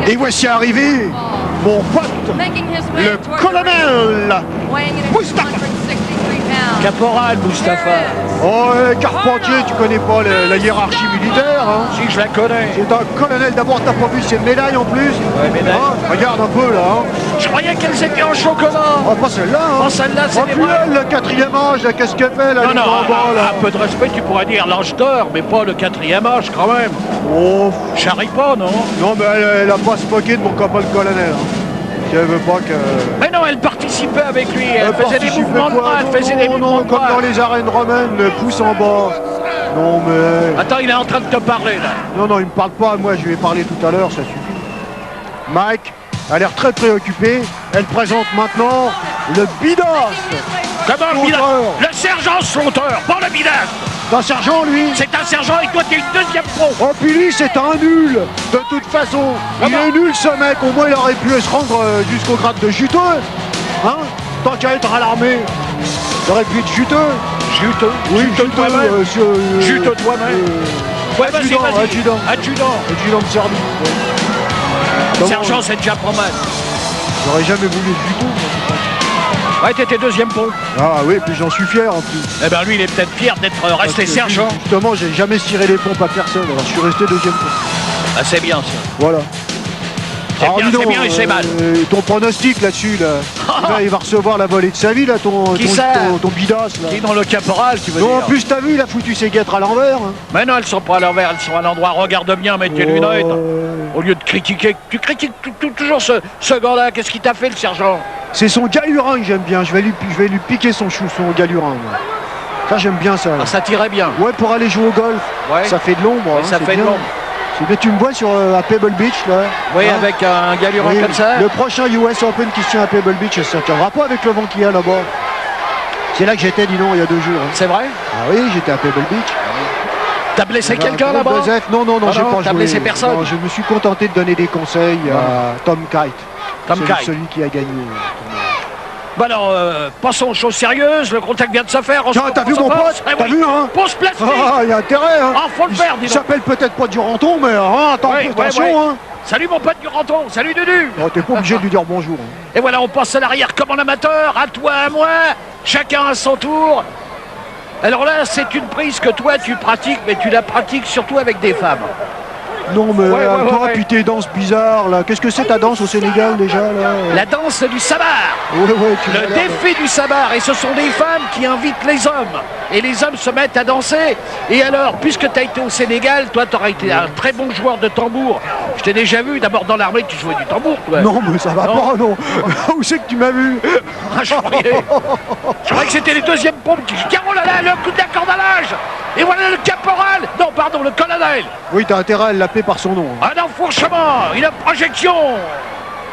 Et voici arrivé mon pote, le colonel Moustapha. Caporal Moustapha. Oh, Carpentier, tu connais pas la hiérarchie militaire, hein? Si, je la connais. C'est un colonel, d'abord t'as pas vu ses médailles en plus? Ouais, médailles. Hein, regarde un peu là, hein. Je croyais qu'elles étaient en chocolat. Oh, pas celle-là, hein. Oh, celle-là, c'est oh, des puis vraies. elle, le 4e âge, là, qu'est-ce qu'elle fait là? Non, les non, grands bras, là. un peu de respect, tu pourrais dire l'âge d'or, mais pas le 4e âge quand même. Oh, Charrie pas, non? non, mais elle a pas se moqué de mon copain le colonel, hein. Si elle veut pas que... Mais non, elle participait avec lui, elle faisait des participe mouvements de quoi? bras, elle faisait des Non, mouvements de comme bras. dans les arènes romaines, le pouce en bas. Non, mais... Attends, il est en train de te parler, là. Non, non, il me parle pas, moi, je lui ai parlé tout à l'heure, ça suffit. Mike a l'air très préoccupé. Elle présente maintenant le bidas. Comment le bidas? Slaughter. Le sergent Slaughter, pas le bidas. C'est un sergent, lui. C'est un sergent et toi, t'es une deuxième pro. Oh, puis lui, c'est un nul. De toute façon, il Comment? est nul, ce mec. Au moins, il aurait pu se rendre jusqu'au grade de juteux. Hein? Tant qu'à être à l'armée, il aurait pu être juteux. Juteux. Oui, Juteux toi-même. Juteux toi-même. Ouais, vas-y, adjudant, vas-y. adjudant. Adjudant de service. Ouais. Sergent, c'est déjà pas mal. J'aurais jamais voulu être juteux. moi. Ouais, t'étais deuxième pont. Ah oui, puis j'en suis fier en plus. Eh ben lui, il est peut-être fier d'être resté Parce que, sergent. Justement, j'ai jamais ciré les pompes à personne, alors je suis resté deuxième pompe. Ah, c'est bien ça. Voilà. C'est Alors, bien, dis donc, c'est bien et c'est mal. Ton pronostic là-dessus, là. Il va recevoir la volée de sa vie, là, Qui ça ton bidas, là. Qui est dans le caporal, tu veux Non, en dire? plus, t'as vu, il a foutu ses guêtres à l'envers. Hein. Mais non, elles sont pas à l'envers, elles sont à l'endroit. Regarde bien, mets tes lunettes. Au lieu de critiquer, tu critiques toujours ce gars-là. Qu'est-ce qu'il t'a fait, le sergent? C'est son galurin que j'aime bien. Je vais lui piquer son galurin. Moi. Ça, j'aime bien ça. Ah, ça tirait bien. Ouais, pour aller jouer au golf. Ouais. Ça fait de l'ombre. Ouais, hein, ça c'est fait de bien. l'ombre. C'est bien, tu me vois à Pebble Beach, là. Oui, Hein? avec un galurin Oui, comme ça. Le prochain US Open qui se tient à Pebble Beach, ça ne tiendra pas avec le vent qu'il y a là-bas. C'est là que j'étais, dis donc, il y a 2 jours. Hein. C'est vrai? Ah oui, j'étais à Pebble Beach. T'as blessé quelqu'un là-bas? Non, non, non, Ah j'ai non, pas t'as joué. blessé personne? Non, je me suis contenté de donner des conseils à Tom Kite. Tom Kite. Celui qui a gagné. Bah alors, passons aux choses sérieuses. Le contact vient de se faire. Tiens, t'as vu mon pote? T'as vu, hein? Pause plastique. Ah, il y a intérêt, hein? Ah, faut le faire, dis Il donc. s'appelle peut-être pas Duranton, mais hein, attends, Ouais, attention, ouais, ouais. hein? Salut mon pote Duranton. Salut Dudu. Oh, t'es pas obligé de lui dire bonjour. Hein. Et voilà, on passe à l'arrière comme en amateur. À toi, à moi. Chacun à son tour. Alors là, c'est une prise que toi, tu pratiques, mais tu la pratiques surtout avec des femmes. Non, mais Ouais, ouais, toi, ouais. puis tes danses bizarres, là. Qu'est-ce que c'est ta danse au Sénégal, déjà, là? La danse du sabar. Ouais, ouais, tu m'as Le l'air de- défi du sabar, et ce sont des femmes qui invitent les hommes. Et les hommes se mettent à danser. Et alors, puisque tu as été au Sénégal, toi, tu auras été un très bon joueur de tambour. Je t'ai déjà vu, d'abord dans l'armée, tu jouais du tambour, toi. Non, mais ça va Non. pas, non. Où c'est que tu m'as vu? Ah, je croyais que c'était les deuxièmes pompes qui... Oh là là, le coup d'accordalage. Et voilà le caporal. Non, pardon, le colonel. Oui, t'as intérêt à l'appeler par son nom. Hein. Un enfourchement, une projection.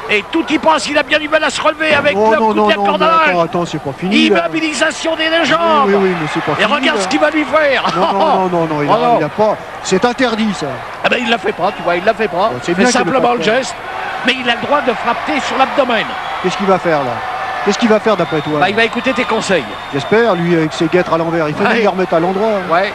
Et tout y passe, il a bien du mal à se relever avec Oh le non, coup non, non, mais d'accordalage. attends, c'est pas fini. là. Immobilisation des jambes. Oui, oui, mais c'est pas Et fini. regarde là. ce qu'il va lui faire. Non, non, non, non, Oh non. il a pas. C'est interdit, ça. Ah ben il la fait pas, tu vois, il la fait pas. Bon, c'est Il bien fait qu'il le simplement fasse le pas. geste, mais il a le droit de frapper sur l'abdomen. Qu'est-ce qu'il va faire, là? Qu'est-ce qu'il va faire, d'après toi? Bah, il va écouter tes conseils. J'espère, lui, avec ses guêtres à l'envers. Il faut Ouais. les remettre à l'endroit. Hein. Ouais.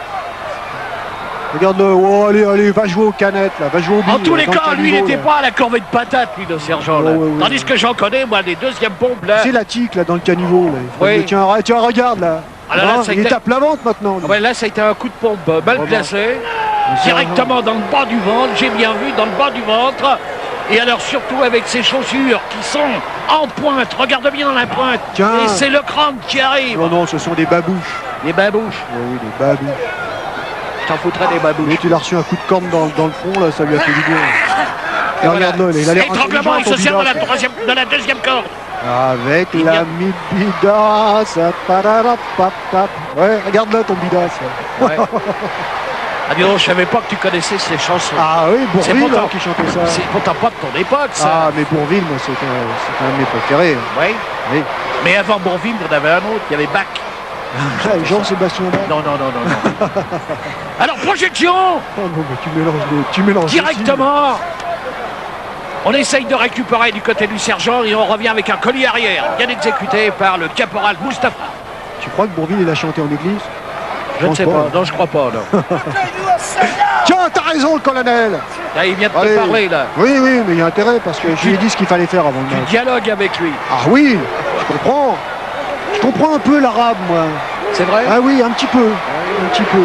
Regarde-le. Oh, allez, allez, va jouer aux canettes, là. Va jouer au billes. En tous les dans le cas, lui, il caniveau, n'était là. pas à la corvée de patates, lui, le sergent. Là. Ouais, ouais, ouais. Tandis que j'en connais, moi, les deuxièmes pompes, là. C'est la tique, là, dans le caniveau, là. Il faut Oui. le- Tiens, regarde, là. Ah là là, Hein, ça a il été- tape la vente, maintenant. lui. Ah ouais, là, ça a été un coup de pompe mal Oh, placé. c'est Directement dans le bas du ventre, j'ai bien vu, dans le bas du ventre. Et alors, surtout avec ses chaussures qui sont en pointe. Regarde bien la pointe. Tiens. Et c'est le crâne qui arrive. Non, non, ce sont des babouches. Les babouches. Oui, oui, des babouches. Je t'en foutrais des babouches. Et tu l'as reçu un coup de corne dans le front, là, ça lui a fait du bien. Et regarde-le, là, il a l'air Étranglement, il intelligent, se ton sert de bidas, de la deuxième corde. Avec Il y la a- mi-bidas, pararapapap. Ouais, regarde-là ton bidas. là. Ouais. Ah dis donc, je savais pas que tu connaissais ces chansons. Ah oui, C'est Bourvil pourtant- hein, qui chantait ça. C'est pourtant pas de ton époque, ça. Ah, mais Bourvil, moi, c'est un de mes préférés. hein. Ouais. Oui. Mais avant Bourvil, il y en avait un autre, il y avait Bach. Jean-Sébastien Bach. Non, non, non, non, non. Alors, projection Oh non, mais tu mélanges les directement. On essaye de récupérer du côté du sergent et on revient avec un collier arrière, bien exécuté par le caporal Moustapha. signes. Tu crois que Bourvil, il a chanté en église? Je ne pense sais pas. pas, non, je crois pas, non. Tiens, t'as raison, le colonel. Là, il vient de te Allez. parler, là. Oui, oui, mais il y a intérêt parce que je lui ai dit ce qu'il fallait faire avant le Tu match. dialogues avec lui. Ah oui, je comprends. Je comprends un peu l'arabe, moi. C'est vrai? Ah oui, un petit peu. Un petit peu.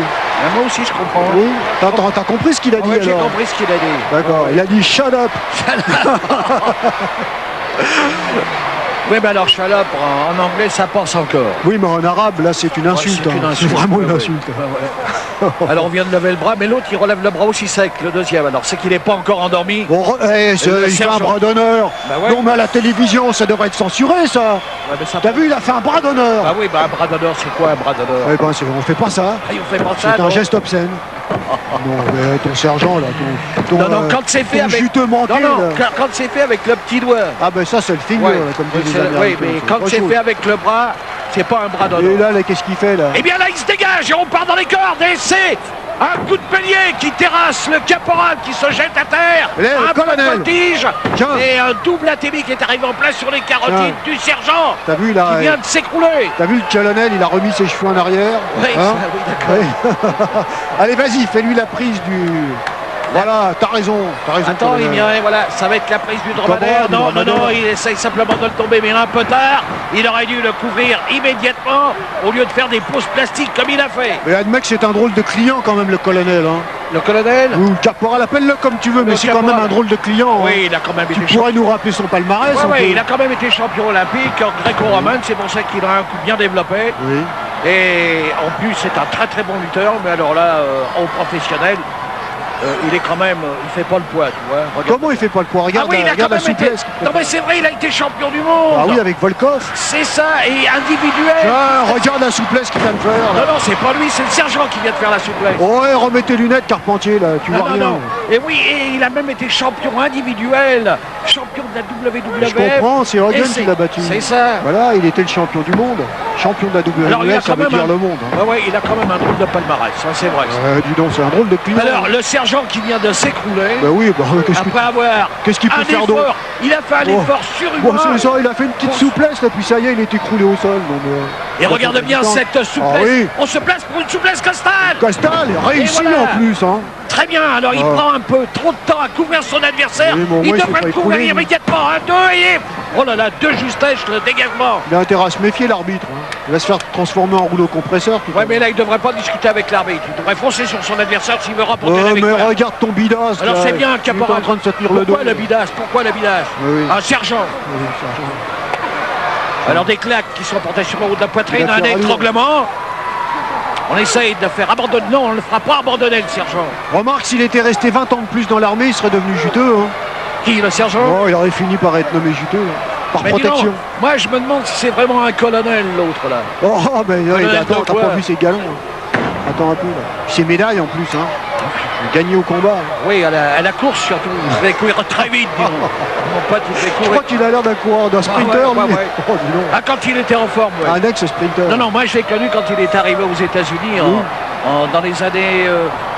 Moi aussi, je comprends. Oui. T'as compris ce qu'il a dit Ouais, j'ai alors? compris ce qu'il a dit. D'accord. Il a dit shut up. Oui, mais alors, Chalop, en anglais, ça passe encore. Oui, mais en arabe, là, c'est une insulte. Ouais, c'est une hein. C'est insulte. vraiment une Ouais, insulte. ouais. Alors, on vient de lever le bras, mais l'autre, il relève le bras aussi sec, le deuxième. Alors, c'est qu'il n'est pas encore endormi. Bon, il fait un sergent. bras d'honneur. Bah ouais. Non, mais à la télévision, ça devrait être censuré, ça. Ouais, mais ça T'as vu, il a fait un bras d'honneur. Ah oui, bah, un bras d'honneur, c'est quoi un bras d'honneur? Eh ben, on fait pas ça. Ah, on fait pas ça, C'est non? un geste obscène. Non, mais ton sergent, là, ton Non, quand c'est fait ton avec... juteux manqué, Non, non, là. quand c'est fait avec le petit doigt. Ah ben ça, c'est le finger, Ouais. là, comme Oui, disent les oui, Américains. mais c'est quand autre c'est chose. fait avec le bras, c'est pas un bras Et d'honneur. là, qu'est-ce qu'il fait, là? Eh bien là, il se dégage et on part dans les cordes et c'est un coup de panier qui terrasse le caporal qui se jette à terre. Allez, le Un peu colonel. de tige Tiens. et un double ATV qui est arrivé en place sur les carottines du sergent T'as vu, là, qui vient de s'écrouler. t'as vu le colonel, il a remis ses cheveux en arrière. Oui, hein oui, d'accord. Ouais. Allez, vas-y, fais-lui la prise du... Voilà, t'as raison, Attends, il colonel. vient, voilà, ça va être la prise du dromadaire. Comment, Non, du non, non, dromadaire? il essaye simplement de le tomber, mais un peu tard. Il aurait dû le couvrir immédiatement au lieu de faire des pauses plastiques comme il a fait. Mais admets que c'est un drôle de client quand même, le colonel. Hein. Le colonel? Ou le caporal, appelle-le comme tu veux, mais Le c'est quand même caporal. un drôle de client. hein. Oui, il a quand même Tu été champion. pourrais nous rappeler son palmarès un Oui, peu. il a quand même été champion olympique en gréco-romaine, c'est pour ça qu'il a un coup bien développé. Oui. Et en plus, c'est un très très bon lutteur, mais alors là, en professionnel, il est quand même, il fait pas le poids, tu vois. Regarde. Comment il fait pas le poids? Regarde, Ah oui, il a regarde quand la même été... souplesse. qu'il Non mais prépare. c'est vrai, il a été champion du monde. Ah oui, avec Volkov. C'est ça, et individuel. Tiens, regarde la souplesse qu'il vient de faire. Non, Là. non, c'est pas lui, c'est le sergent qui vient de faire la souplesse. Ouais, remets tes lunettes, Carpentier, là, tu vois non, rien. non. Et oui, et il a même été champion individuel, champion de la WWF. Je comprends, c'est Hogan Et qui l'a battu. C'est ça. Voilà, il était le champion du monde. Champion de la Alors, il a WWF, ça quand veut même dire un- le monde. Hein. Ouais, ouais, il a quand même un drôle de palmarès, ça c'est vrai. Dis donc, c'est un drôle de client. Alors, le sergent qui vient de s'écrouler, Bah oui, bah, après avoir qu'est-ce qu'il peut un faire effort, d'autre? il a fait un Oh. effort surhumain. Bon, c'est ça, il a fait une petite Bon. souplesse, là, puis ça y est, il est écroulé au sol. Donc, Et regarde bien cette souplesse. Ah oui. On se place pour une souplesse costale. Castal, réussi Et voilà. en plus. Hein. Très bien, alors il Ah. prend un peu trop de temps à couvrir son adversaire. Oui, mais au Il moins, il s'est devrait pas le couvrir écroulé, lui. immédiatement. Un, deux, et... Oh là là, de justesse, le dégagement. Il a intérêt à se méfier, l'arbitre. Hein. Il va se faire transformer en rouleau compresseur. Tout Ouais, mais là, il devrait pas discuter avec l'arbitre. Il devrait foncer sur son adversaire s'il veut rapporter la mais victoire. regarde ton bidas. Alors là. c'est bien, Il est caporal. en train de se tenir le dos. Pourquoi le bidas? Pourquoi le bidas? Oui, oui. Un sergent. Oui, sergent. Alors des claques qui sont portées sur le haut de la poitrine, Il va un faire rallure. étranglement. On essaye de le faire abandonner. Non, on ne le fera pas abandonner, le sergent. Remarque, s'il était resté 20 ans de plus dans l'armée, il serait devenu juteux. Hein. Qui, le sergent? Oh, il aurait fini par être nommé juteux. Hein. Par Mais dis donc, protection. moi je me demande si c'est vraiment un colonel, l'autre là. Oh, mais Colonel attends, de t'as quoi? pas vu ses galons. Hein. Attends un peu, là. Puis ses médailles en plus. Hein. Il a gagné au combat. Hein. Oui, à la course surtout. Il va courir très vite, dis donc. Mon pote, il va Je courir. crois qu'il a l'air d'un coureur, d'un sprinter. ouais, lui. ouais. Oh, dis donc. Ah, quand il était en forme, ouais. Un ex-sprinter. Non, non, moi je l'ai connu quand il est arrivé aux États-Unis dans les années.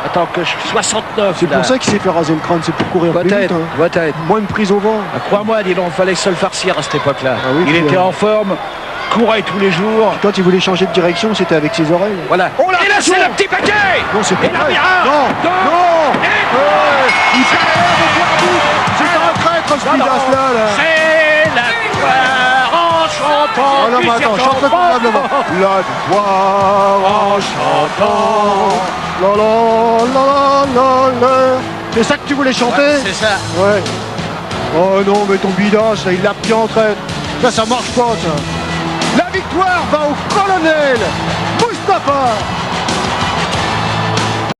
Attends, que 69. C'est là. pour ça qu'il s'est fait raser le crâne, c'est pour courir plus vite. Peut-être, Hein. peut-être. Moins de prise au vent. Ah, crois-moi, dis donc, il fallait se le farcir à cette époque-là. Ah oui, il puis, était en forme, courait tous les jours. Quand il voulait changer de direction, c'était avec ses oreilles. Voilà. Oh là, et là, c'est attention. le petit paquet. Non, c'est Et pas là, vrai. il y a un, Non, deux, non. et Il fait c'est un traître, ce non, non, pidasse là. c'est la victoire en chantant. Oh non, du mais attends, sergent chante-le convenablement. La victoire en chantant. La la la la la. C'est ça que tu voulais chanter? Ouais, c'est ça. Ouais. Oh non, mais ton bidasse, là, il l'a pris en traître. Ça marche pas, ça. La victoire va au colonel Mustapha